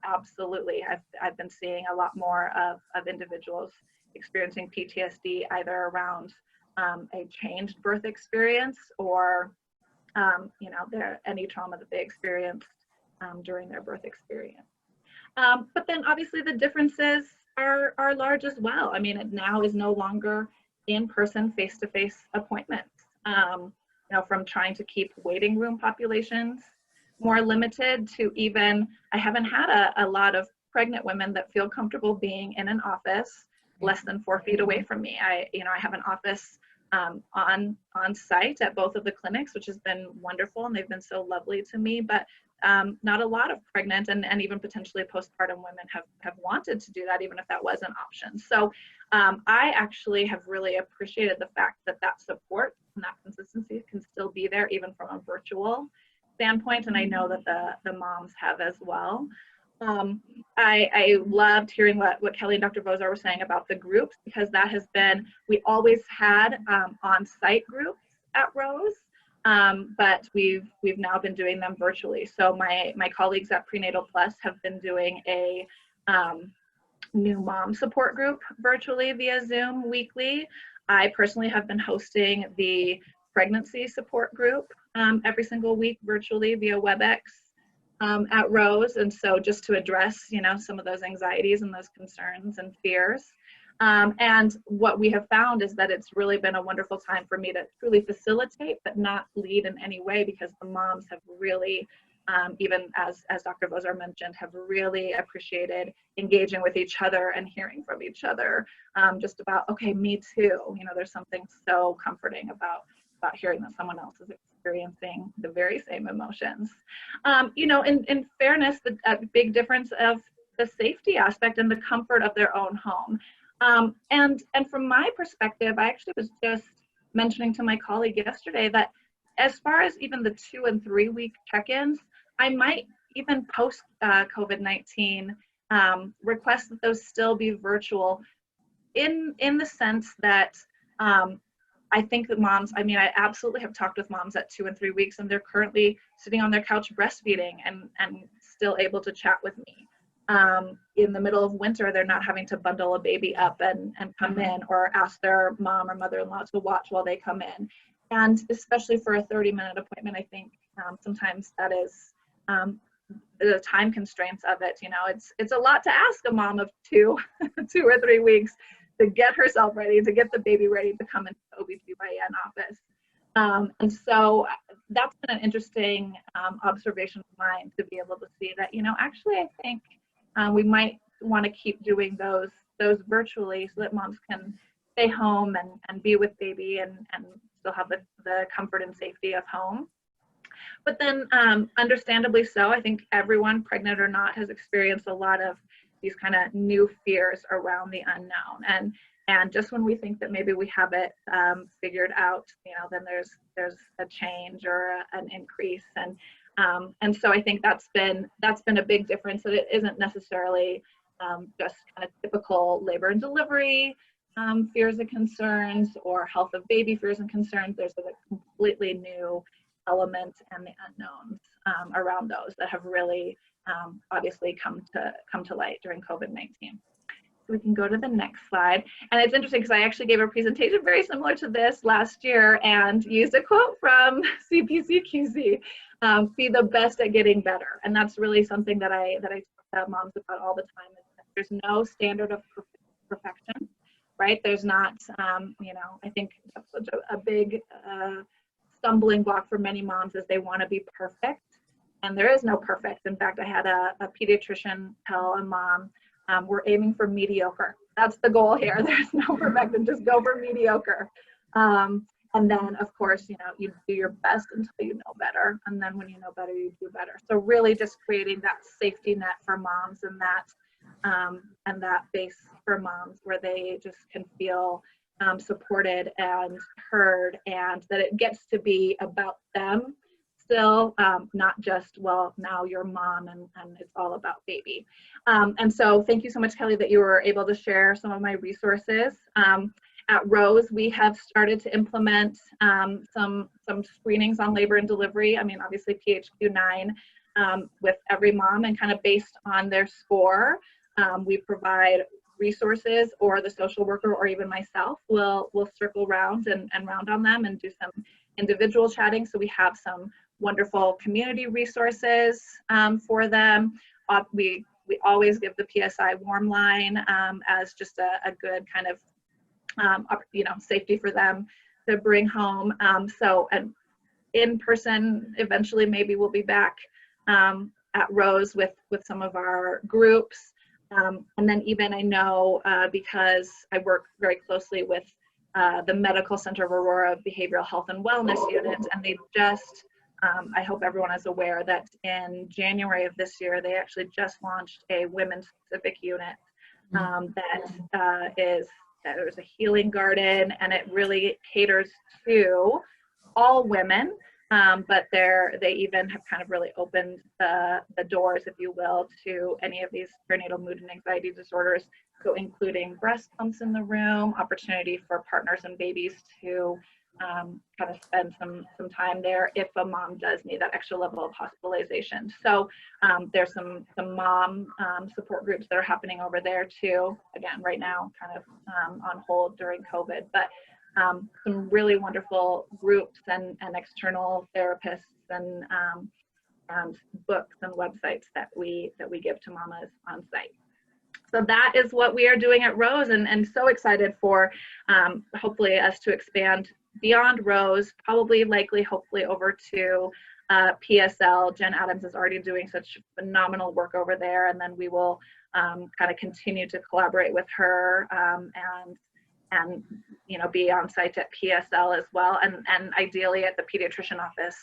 absolutely. I've been seeing a lot more of individuals experiencing PTSD, either around a changed birth experience or you know, any trauma that they experienced during their birth experience. But then obviously the differences are large as well. I mean, it now is no longer in-person, face-to-face appointments. You know, from trying to keep waiting room populations more limited to even, I haven't had a lot of pregnant women that feel comfortable being in an office less than 4 feet away from me. I have an office on site at both of the clinics, which has been wonderful, and they've been so lovely to me, but not a lot of pregnant and even potentially postpartum women have wanted to do that, even if that was an option. So I actually have really appreciated the fact that support and that consistency can still be there even from a virtual standpoint, and I know that the moms have as well. I loved hearing what Kelly and Dr. Bozar were saying about the groups, because that has been, we always had on-site groups at Rose, but we've now been doing them virtually. So my colleagues at Prenatal Plus have been doing a new mom support group virtually via Zoom weekly. I personally have been hosting the pregnancy support group every single week virtually via WebEx at Rose, and so just to address, you know, some of those anxieties and those concerns and fears. And what we have found is that it's really been a wonderful time for me to truly facilitate, but not lead in any way, because the moms have really, even as Dr. Bozar mentioned, have really appreciated engaging with each other and hearing from each other, just about, okay, me too. You know, there's something so comforting about hearing that someone else is experiencing the very same emotions. You know, in fairness, the big difference of the safety aspect and the comfort of their own home. And from my perspective, I actually was just mentioning to my colleague yesterday that as far as even the 2 and 3 week check-ins, I might even post COVID-19 request that those still be virtual, in the sense that I think that moms, I mean, I absolutely have talked with moms at 2 and 3 weeks, and they're currently sitting on their couch breastfeeding and still able to chat with me. In the middle of winter, they're not having to bundle a baby up and come in, or ask their mom or mother-in-law to watch while they come in. And especially for a 30-minute appointment, I think sometimes that is the time constraints of it. You know, it's a lot to ask a mom of 2 or 3 weeks to get herself ready, to get the baby ready to come into the OB/GYN office. And so that's been an interesting observation of mine, to be able to see that, you know, actually I think we might want to keep doing those virtually, so that moms can stay home and be with baby and still have the comfort and safety of home. But then understandably so, I think everyone, pregnant or not, has experienced a lot of these kind of new fears around the unknown. And just when we think that maybe we have it figured out, you know, then there's a change or an increase. And And so I think that's been a big difference, that it isn't necessarily just kind of typical labor and delivery fears and concerns, or health of baby fears and concerns. There's a completely new element and the unknowns around those that have really obviously come to light during COVID-19. So we can go to the next slide. And it's interesting because I actually gave a presentation very similar to this last year and used a quote from CPCQC, be the best at getting better. And that's really something that I talk to moms about all the time. Is that there's no standard of perfection, right? There's not, you know, I think that's such a big stumbling block for many moms, is they want to be perfect. And there is no perfect. In fact, I had a pediatrician tell a mom, we're aiming for mediocre. That's the goal here. There's no perfection, just go for mediocre. And then, of course, you know, you do your best until you know better. And then when you know better, you do better. So really just creating that safety net for moms, and that base for moms where they just can feel supported and heard, and that it gets to be about them still, not just, well, now you're mom and it's all about baby. And so thank you so much, Kelly, that you were able to share some of my resources. At Rose, we have started to implement some screenings on labor and delivery. I mean, obviously PHQ-9 with every mom, and kind of based on their score, we provide resources, or the social worker or even myself will circle around and round on them and do some individual chatting. So we have some wonderful community resources for them. We always give the PSI warm line as just a good kind of you know, safety for them to bring home. So an in-person, eventually maybe we'll be back at Rose with some of our groups. And then even I know because I work very closely with the Medical Center of Aurora Behavioral Health and Wellness Unit, and they just, I hope everyone is aware that in January of this year, they actually just launched a women's specific unit there's a healing garden, and it really caters to all women, but they even have kind of really opened the doors, if you will, to any of these perinatal mood and anxiety disorders. So including breast pumps in the room, opportunity for partners and babies to kind of spend some time there if a mom does need that extra level of hospitalization. So there's some mom support groups that are happening over there too. Again, right now kind of on hold during COVID, but some really wonderful groups and external therapists and books and websites that we give to mamas on site. So that is what we are doing at Rose, and so excited for hopefully us to expand beyond Rose, probably likely hopefully over to PSL. Jen Adams is already doing such phenomenal work over there, and then we will kind of continue to collaborate with her and you know, be on site at PSL as well, and ideally at the pediatrician office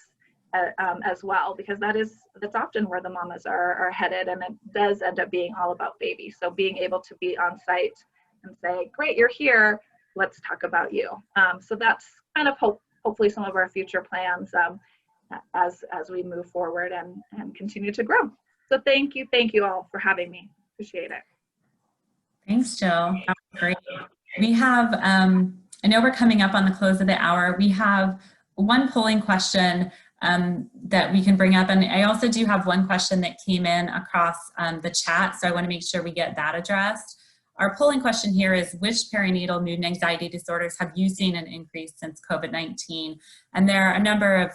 as well, because that's often where the mamas are headed, and it does end up being all about baby. So being able to be on site and say, great, you're here, let's talk about you. So that's kind of hopefully some of our future plans as we move forward and continue to grow. So thank you all for having me. Appreciate it.
Thanks, Jill. That was great. We have, I know we're coming up on the close of the hour. We have one polling question that we can bring up. And I also do have one question that came in across the chat. So I want to make sure we get that addressed. Our polling question here is, which perinatal mood and anxiety disorders have you seen an increase since COVID-19? And there are a number of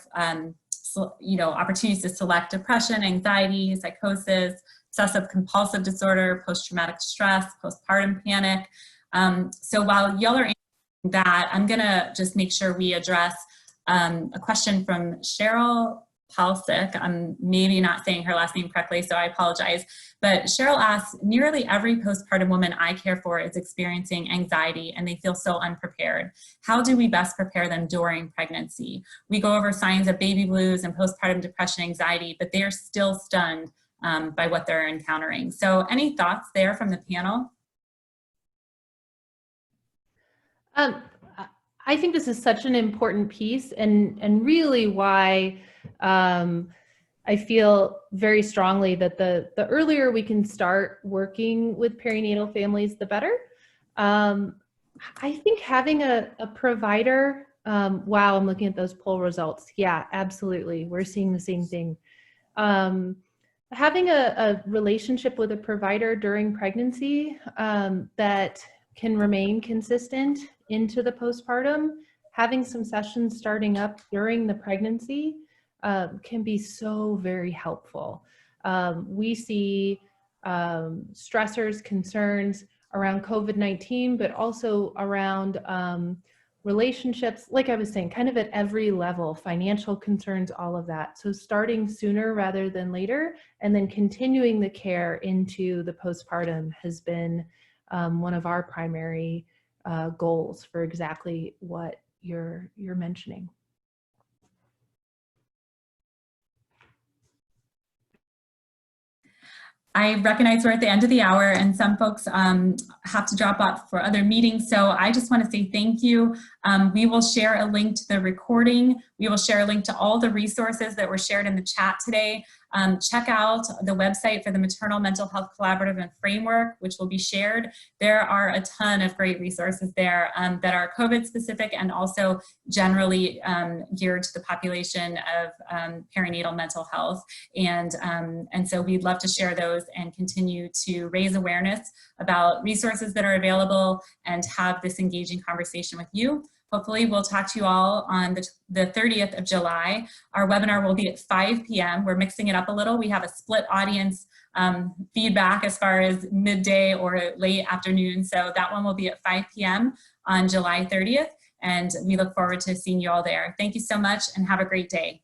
opportunities to select depression, anxiety, psychosis, obsessive compulsive disorder, post-traumatic stress, postpartum panic. So while y'all are answering that, I'm gonna just make sure we address a question from Cheryl Palsick. I'm maybe not saying her last name correctly, so I apologize. But Cheryl asks, nearly every postpartum woman I care for is experiencing anxiety and they feel so unprepared. How do we best prepare them during pregnancy? We go over signs of baby blues and postpartum depression, anxiety, but they are still stunned by what they're encountering. So any thoughts there from the panel?
I think this is such an important piece, and really why I I feel very strongly that the earlier we can start working with perinatal families, the better. I think having a provider, wow, I'm looking at those poll results. Yeah, absolutely. We're seeing the same thing. Having a relationship with a provider during pregnancy that can remain consistent into the postpartum, having some sessions starting up during the pregnancy can be so very helpful. We see stressors, concerns around COVID-19, but also around relationships, like I was saying, kind of at every level, financial concerns, all of that. So starting sooner rather than later, and then continuing the care into the postpartum has been one of our primary goals for exactly what you're mentioning.
I recognize we're at the end of the hour and some folks have to drop off for other meetings. So I just want to say thank you. We will share a link to the recording. We will share a link to all the resources that were shared in the chat today. Check out the website for the Maternal Mental Health Collaborative and Framework, which will be shared. There are a ton of great resources there that are COVID specific and also generally geared to the population of perinatal mental health. And so we'd love to share those and continue to raise awareness about resources that are available and have this engaging conversation with you. Hopefully we'll talk to you all on the 30th of July. Our webinar will be at 5 p.m. We're mixing it up a little. We have a split audience feedback as far as midday or late afternoon. So that one will be at 5 p.m. on July 30th. And we look forward to seeing you all there. Thank you so much and have a great day.